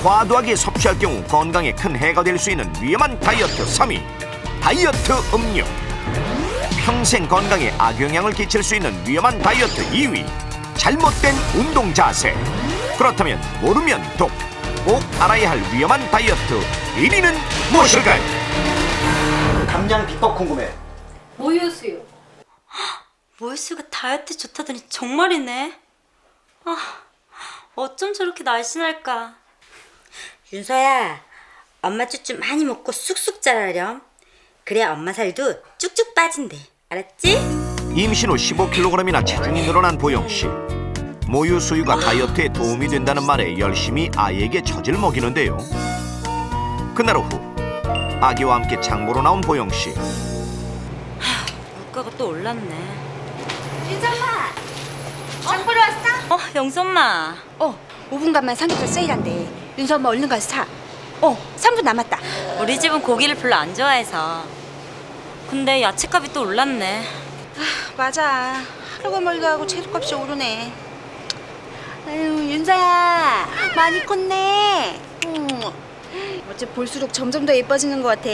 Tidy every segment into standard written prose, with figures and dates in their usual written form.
과도하게 섭취할 경우 건강에 큰 해가 될 수 있는 위험한 다이어트 3위, 다이어트 음료. 평생 건강에 악영향을 끼칠 수 있는 위험한 다이어트 2위, 잘못된 운동 자세. 그렇다면 모르면 독, 꼭 알아야 할 위험한 다이어트 1위는 무엇일까요? 감량 비법 궁금해. 모유수유. 모유수유가 다이어트 좋다더니 정말이네. 아, 어쩜 저렇게 날씬할까. 윤서야, 엄마 쭈쭈 많이 먹고 쑥쑥 자라렴. 그래야 엄마 살도 쭉쭉 빠진대. 알았지? 임신 후 15kg이나 체중이 늘어난 보영씨. 모유 수유가 다이어트에 도움이 된다는 말에 열심히 아이에게 젖을 먹이는데요. 그날 오후 아기와 함께 장보러 나온 보영씨. 물가가 또 올랐네. 윤서엄마! 장 보러 왔어? 영선마. 5분간만 삼겹살 세일한대. 윤서엄마 얼른 가서 사. 3분 남았다. 우리 집은 고기를 별로 안 좋아해서. 근데 야채값이 또 올랐네. 맞아. 하루가 멀다 하고 채소값이 오르네. 아유, 윤서야. 많이 컸네. 어째 볼수록 점점 더 예뻐지는 것 같아.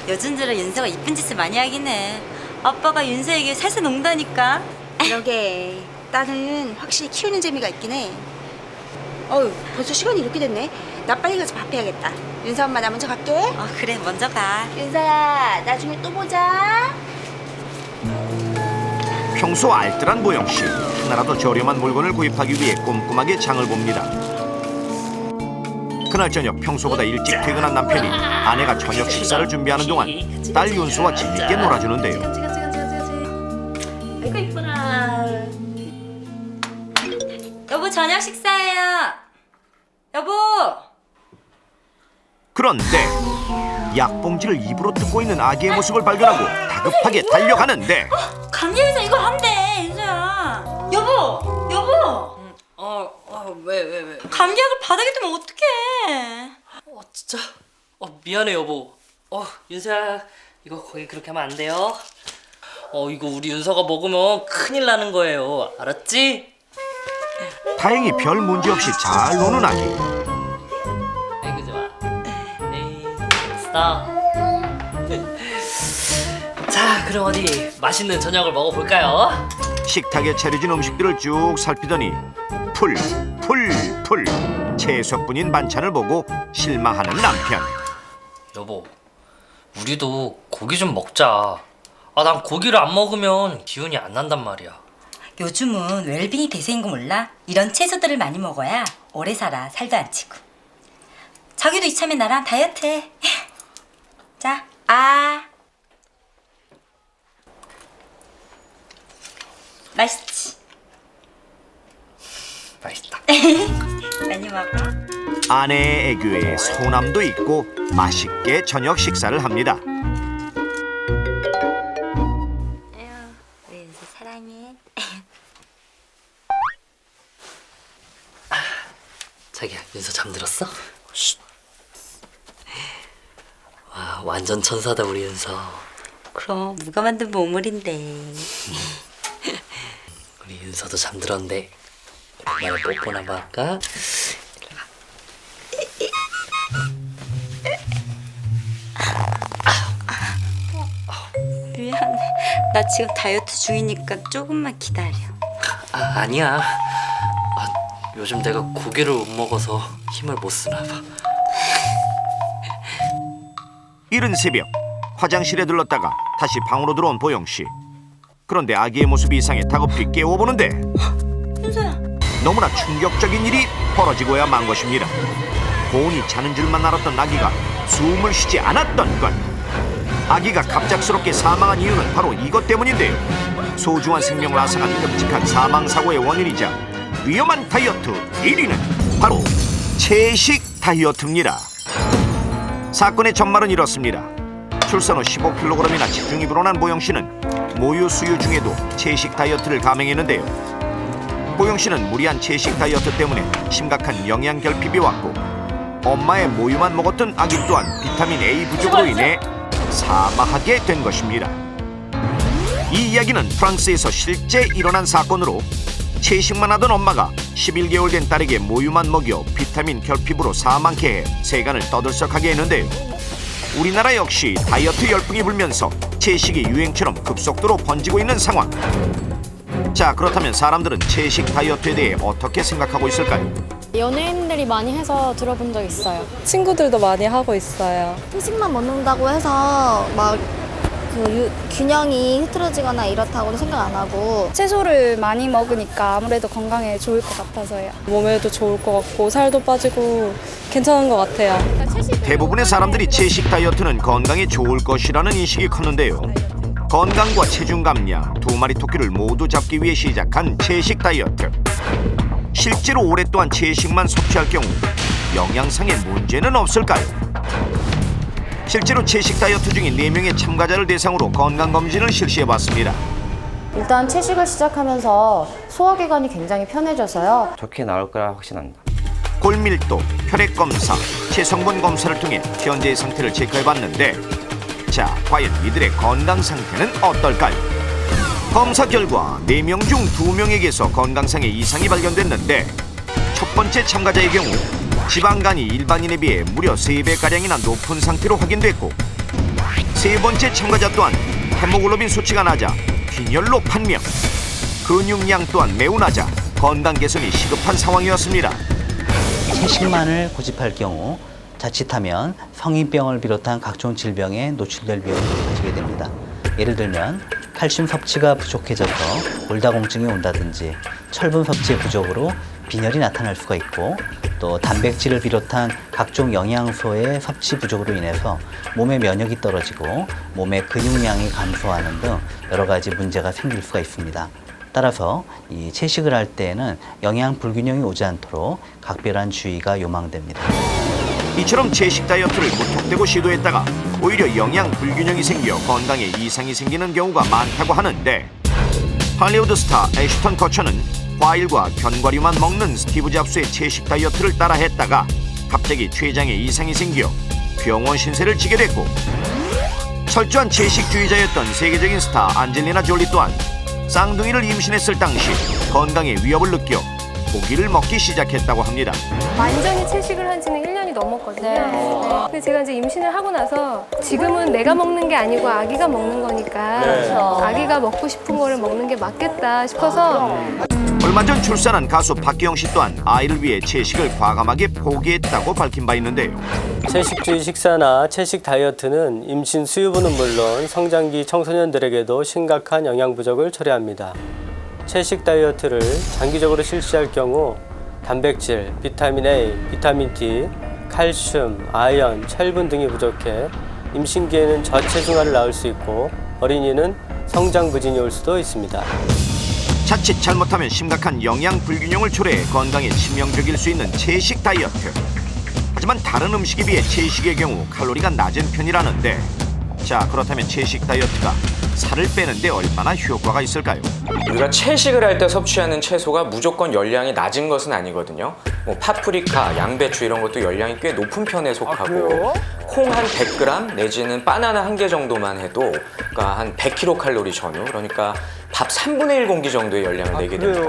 요즘 들어 윤서가 이쁜 짓을 많이 하긴 해. 아빠가 윤서에게 살살 녹다니까. 그러게. 딸은 확실히 키우는 재미가 있긴 해. 벌써 시간이 이렇게 됐네. 나 빨리 가서 밥 해야겠다. 윤서 엄마 나 먼저 갈게. 그래, 먼저 가. 윤서야, 나중에 또 보자. 평소 알뜰한 보영씨. 하나라도 저렴한 물건을 구입하기 위해 꼼꼼하게 장을 봅니다. 그날 저녁 평소보다 일찍 퇴근한 남편이 아내가 저녁 식사를 준비하는 동안 딸 윤수와 재밌게 놀아주는데요. 아이고 이쁘라. 여보, 저녁 식사예요. 여보. 그런데 약봉지를 입으로 뜯고 있는 아기의 모습을 발견하고 다급하게 달려가는데 감기에서 이걸 한대, 윤서야. 여보. 왜? 감기약을 바닥에 두면 어떡해. 진짜? 미안해, 여보. 윤서야, 이거 거기 그렇게 하면 안 돼요. 이거 우리 윤서가 먹으면 큰일 나는 거예요. 알았지? 다행히 별 문제 없이 잘 노는 아기. 아이고, 좋아. 네, 됐어. 자, 그럼 어디 맛있는 저녁을 먹어볼까요? 식탁에 차려진 음식들을 쭉 살피더니 풀 채소뿐인 반찬을 보고 실망하는 남편. 여보, 우리도 고기 좀 먹자. 난 고기를 안 먹으면 기운이 안 난단 말이야. 요즘은 웰빙이 대세인 거 몰라? 이런 채소들을 많이 먹어야 오래 살아. 살도 안 찌고. 자기도 이참에 나랑 다이어트 해. 자, 맛있지? 맛있다. 많이 먹어. 아내의 애교에 소남도 있고 맛있게 저녁 식사를 합니다. 우리 윤서 사랑해. 자기야, 윤서 잠들었어? 와, 완전 천사다 우리 윤서. 그럼 누가 만든 보물인데. 우리 윤서도 잠들었는데 오랜만에 뽀뽀나 한번 할까? 미안해. 나 지금 다이어트 중이니까 조금만 기다려. 아니야. 요즘 내가 고기를 못 먹어서 힘을 못 쓰나 봐. 이른 새벽 화장실에 들렀다가 다시 방으로 들어온 보영씨. 그런데 아기의 모습이 이상해 다급히 깨워보는데 윤서야. 너무나 충격적인 일이 벌어지고야 만 것입니다. 고온이 자는 줄만 알았던 아기가 숨을 쉬지 않았던 것. 아기가 갑작스럽게 사망한 이유는 바로 이것 때문인데요. 소중한 생명을 앗아간 끔찍한 사망사고의 원인이자 위험한 다이어트 1위는 바로 채식 다이어트입니다. 사건의 전말은 이렇습니다. 출산 후 15kg이나 체중이 불어난 보영씨는 모유 수유 중에도 채식 다이어트를 감행했는데요. 보영씨는 무리한 채식 다이어트 때문에 심각한 영양 결핍이 왔고 엄마의 모유만 먹었던 아기 또한 비타민 A 부족으로 인해 사망하게 된 것입니다. 이 이야기는 프랑스에서 실제 일어난 사건으로 채식만 하던 엄마가 11개월 된 딸에게 모유만 먹여 비타민 결핍으로 사망케 해 세간을 떠들썩하게 했는데요. 우리나라 역시 다이어트 열풍이 불면서 채식이 유행처럼 급속도로 번지고 있는 상황. 자, 그렇다면 사람들은 채식 다이어트에 대해 어떻게 생각하고 있을까요? 연예인들이 많이 해서 들어본 적 있어요. 친구들도 많이 하고 있어요. 채식만 먹는다고 해서 막 균형이 흐트러지거나 이렇다고는 생각 안 하고 채소를 많이 먹으니까 아무래도 건강에 좋을 것 같아서요. 몸에도 좋을 것 같고 살도 빠지고 괜찮은 것 같아요. 대부분의 사람들이 채식 다이어트는 건강에 좋을 것이라는 인식이 컸는데요. 건강과 체중 감량, 두 마리 토끼를 모두 잡기 위해 시작한 채식 다이어트. 실제로 오랫동안 채식만 섭취할 경우 영양상의 문제는 없을까요? 실제로 채식 다이어트 중인 4명의 참가자를 대상으로 건강검진을 실시해봤습니다. 일단 채식을 시작하면서 소화기관이 굉장히 편해져서요. 좋게 나올 거라 확신합니다. 골밀도, 혈액검사, 체성분 검사를 통해 현재의 상태를 체크해봤는데 자, 과연 이들의 건강 상태는 어떨까요? 검사 결과 4명 중 2명에게서 건강상의 이상이 발견됐는데 첫 번째 참가자의 경우 지방간이 일반인에 비해 무려 3배가량이나 높은 상태로 확인됐고 세 번째 참가자 또한 헤모글로빈 수치가 낮아 빈혈로 판명, 근육량 또한 매우 낮아 건강 개선이 시급한 상황이었습니다. 채식만을 고집할 경우 자칫하면 성인병을 비롯한 각종 질병에 노출될 위험이 높아지게 됩니다. 예를 들면 칼슘 섭취가 부족해져서 골다공증이 온다든지 철분 섭취의 부족으로 빈혈이 나타날 수가 있고 또 단백질을 비롯한 각종 영양소의 섭취 부족으로 인해서 몸의 면역이 떨어지고 몸의 근육량이 감소하는 등 여러 가지 문제가 생길 수가 있습니다. 따라서 이 채식을 할 때에는 영양 불균형이 오지 않도록 각별한 주의가 요망됩니다. 이처럼 채식 다이어트를 무턱대고 시도했다가 오히려 영양 불균형이 생겨 건강에 이상이 생기는 경우가 많다고 하는데 할리우드 스타 애쉬턴 커처는 과일과 견과류만 먹는 스티브 잡스의 채식 다이어트를 따라 했다가 갑자기 췌장에 이상이 생겨 병원 신세를 지게 됐고 철저한 채식주의자였던 세계적인 스타 안젤리나 졸리 또한 쌍둥이를 임신했을 당시 건강에 위협을 느껴 고기를 먹기 시작했다고 합니다. 완전히 채식을 한 지는 1년이 넘었거든요. 근데 제가 이제 임신을 하고 나서 지금은 내가 먹는 게 아니고 아기가 먹는 거니까 아기가 먹고 싶은 거를 먹는 게 맞겠다 싶어서 얼마 전 출산한 가수 박기영 씨 또한 아이를 위해 채식을 과감하게 포기했다고 밝힌 바 있는데요. 채식주의 식사나 채식 다이어트는 임신 수유부는 물론 성장기 청소년들에게도 심각한 영양 부족을 초래합니다. 채식 다이어트를 장기적으로 실시할 경우 단백질, 비타민 A, 비타민 D, 칼슘, 아연, 철분 등이 부족해 임신기에는 저체중아를 낳을 수 있고 어린이는 성장 부진이 올 수도 있습니다. 자칫 잘못하면 심각한 영양 불균형을 초래해 건강에 치명적일 수 있는 채식 다이어트. 하지만 다른 음식에 비해 채식의 경우 칼로리가 낮은 편이라는데 자, 그렇다면 채식 다이어트가 살을 빼는데 얼마나 효과가 있을까요? 우리가 채식을 할 때 섭취하는 채소가 무조건 열량이 낮은 것은 아니거든요. 뭐 파프리카, 양배추 이런 것도 열량이 꽤 높은 편에 속하고 콩 한 100g 내지는 바나나 1개 정도만 해도 그러니까 한 100kcal 전후, 그러니까 밥 3분의 1 공기 정도의 열량을 내게 됩니다.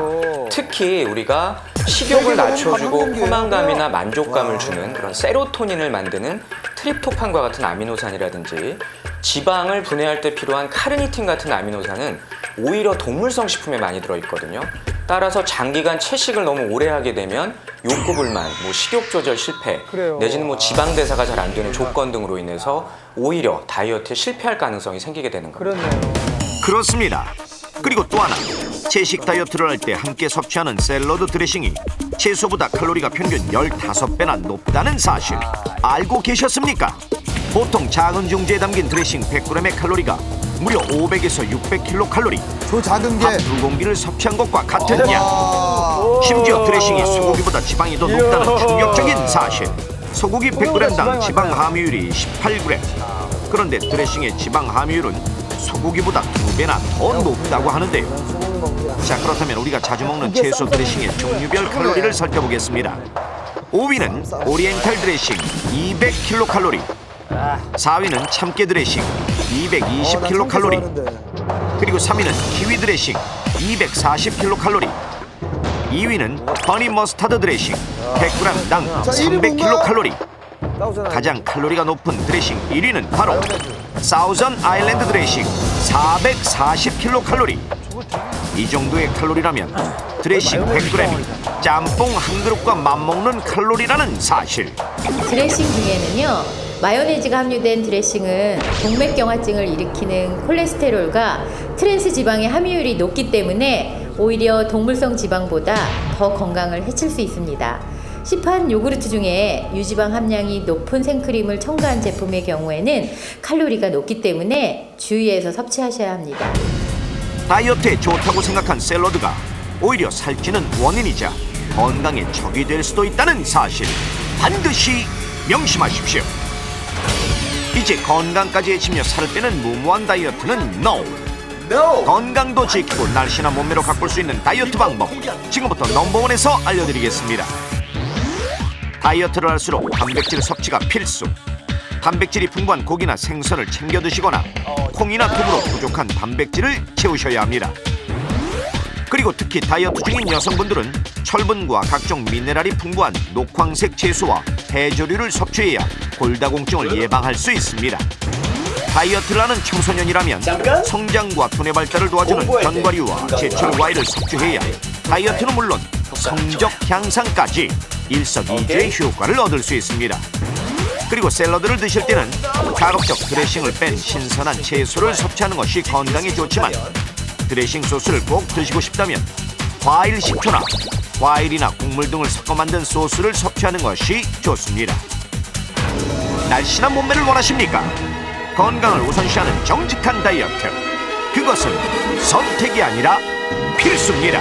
특히 우리가 식욕을 낮춰주고 포만감이나 만족감을 주는 그런 세로토닌을 만드는 트립토판과 같은 아미노산이라든지 지방을 분해할 때 필요한 카르니틴 같은 아미노산은 오히려 동물성 식품에 많이 들어있거든요. 따라서 장기간 채식을 너무 오래 하게 되면 욕구불만, 식욕 조절 실패, 내지는 지방 대사가 잘 안 되는 조건 등으로 인해서 오히려 다이어트에 실패할 가능성이 생기게 되는 겁니다. 그렇습니다. 그리고 또 하나, 채식 다이어트를 할 때 함께 섭취하는 샐러드 드레싱이 채소보다 칼로리가 평균 15배나 높다는 사실 알고 계셨습니까? 보통 작은 종지에 담긴 드레싱 100g의 칼로리가 무려 500에서 600kcal. 저 작은 게 밥 2공기를 섭취한 것과 같은 양. 심지어 드레싱이 소고기보다 지방이 더 높다는 충격적인 사실. 소고기 100g당 지방 함유율이 18g. 그런데 드레싱의 지방 함유율은 소고기보다 2배나 더 높다고 하는데요. 자, 그렇다면 우리가 자주 먹는 채소 드레싱의 종류별 칼로리를 살펴보겠습니다. 5위는 오리엔탈 드레싱 200kcal. 4위는 참깨 드레싱 220kcal. 그리고 3위는 키위 드레싱 240kcal. 2위는 허니 머스타드 드레싱 100g당 300kcal. 가장 칼로리가 높은 드레싱 1위는 바로 사우전 아일랜드 드레싱 440kcal. 이 정도의 칼로리라면 드레싱 100g이 짬뽕 한 그릇과 맞먹는 칼로리라는 사실. 드레싱 중에는요, 마요네즈가 함유된 드레싱은 동맥경화증을 일으키는 콜레스테롤과 트랜스 지방의 함유율이 높기 때문에 오히려 동물성 지방보다 더 건강을 해칠 수 있습니다. 시판 요구르트 중에 유지방 함량이 높은 생크림을 첨가한 제품의 경우에는 칼로리가 높기 때문에 주의해서 섭취하셔야 합니다. 다이어트에 좋다고 생각한 샐러드가 오히려 살찌는 원인이자 건강에 적이 될 수도 있다는 사실 반드시 명심하십시오. 이제 건강까지 해치며 살을 빼는 무모한 다이어트는 NO! 건강도 지키고 날씬한 몸매로 가꿀 수 있는 다이어트 방법 지금부터 넘버원에서 알려드리겠습니다. 다이어트를 할수록 단백질 섭취가 필수. 단백질이 풍부한 고기나 생선을 챙겨 드시거나 콩이나 두부로 부족한 단백질을 채우셔야 합니다. 그리고 특히 다이어트 중인 여성분들은 철분과 각종 미네랄이 풍부한 녹황색 채소와 해조류를 섭취해야 골다공증을 예방할 수 있습니다. 다이어트를 하는 청소년이라면 성장과 두뇌 발달을 도와주는 견과류와 제철 과일을 섭취해야 다이어트는 물론 성적 향상까지 일석이조의 효과를 얻을 수 있습니다. 그리고 샐러드를 드실 때는 가급적 드레싱을 뺀 신선한 채소를 섭취하는 것이 건강에 좋지만 드레싱 소스를 꼭 드시고 싶다면 과일 식초나 과일이나 곡물 등을 섞어 만든 소스를 섭취하는 것이 좋습니다. 날씬한 몸매를 원하십니까? 건강을 우선시하는 정직한 다이어트. 그것은 선택이 아니라 필수입니다.